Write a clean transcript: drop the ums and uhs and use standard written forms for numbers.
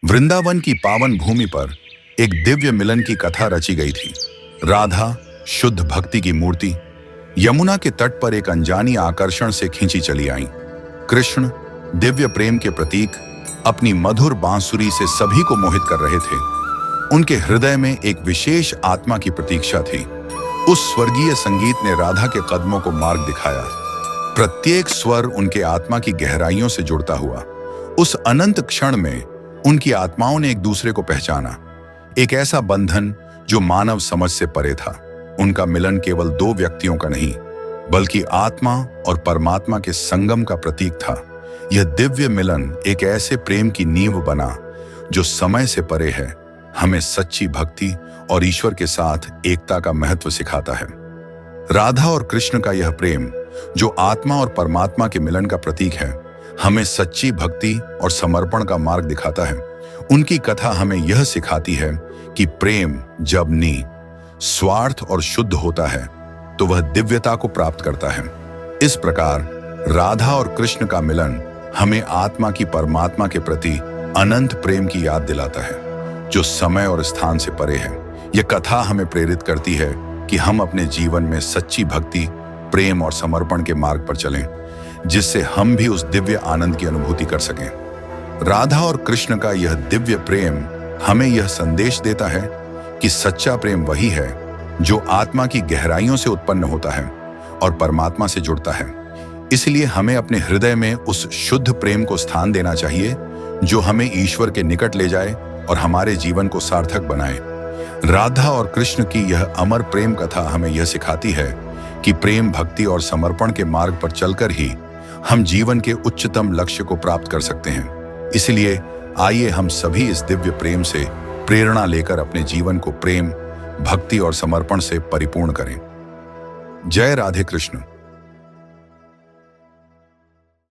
वृंदावन की पावन भूमि पर एक दिव्य मिलन की कथा रची गई थी। राधा, शुद्ध भक्ति की मूर्ति, यमुना के तट पर एक अनजानी आकर्षण से खींची चली आईं। कृष्ण, दिव्य प्रेम के प्रतीक, अपनी मधुर बांसुरी से सभी को मोहित कर रहे थे। उनके हृदय में एक विशेष आत्मा की प्रतीक्षा थी। उस स्वर्गीय संगीत ने राधा के कदमों को मार्ग दिखाया। प्रत्येक स्वर उनके आत्मा की गहराइयों से जुड़ता हुआ। उस अनंत क्षण में उनकी आत्माओं ने एक दूसरे को पहचाना, एक ऐसा बंधन जो मानव समझ से परे था। उनका मिलन केवल दो व्यक्तियों का नहीं, बल्कि आत्मा और परमात्मा के संगम का प्रतीक था। यह दिव्य मिलन एक ऐसे प्रेम की नींव बना जो समय से परे है, हमें सच्ची भक्ति और ईश्वर के साथ एकता का महत्व सिखाता है। राधा और कृष्ण का यह प्रेम, जो आत्मा और परमात्मा के मिलन का प्रतीक है, हमें सच्ची भक्ति और समर्पण का मार्ग दिखाता है। उनकी कथा हमें यह सिखाती है कि प्रेम जब निस्वार्थ और शुद्ध होता है तो वह दिव्यता को प्राप्त करता है। इस प्रकार राधा और कृष्ण का मिलन हमें आत्मा की परमात्मा के प्रति अनंत प्रेम की याद दिलाता है, जो समय और स्थान से परे है। यह कथा हमें प्रेरित करती है कि हम अपने जीवन में सच्ची भक्ति, प्रेम और समर्पण के मार्ग पर चलें, जिससे हम भी उस दिव्य आनंद की अनुभूति कर सकें। राधा और कृष्ण का यह दिव्य प्रेम हमें यह संदेश देता है कि सच्चा प्रेम वही है जो आत्मा की गहराइयों से उत्पन्न होता है और परमात्मा से जुड़ता है। इसलिए हमें अपने हृदय में उस शुद्ध प्रेम को स्थान देना चाहिए जो हमें ईश्वर के निकट ले जाए और हमारे जीवन को सार्थक बनाए। राधा और कृष्ण की यह अमर प्रेम कथा हमें यह सिखाती है कि प्रेम, भक्ति और समर्पण के मार्ग पर चलकर ही हम जीवन के उच्चतम लक्ष्य को प्राप्त कर सकते हैं। इसलिए आइए हम सभी इस दिव्य प्रेम से प्रेरणा लेकर अपने जीवन को प्रेम, भक्ति और समर्पण से परिपूर्ण करें। जय राधे कृष्ण।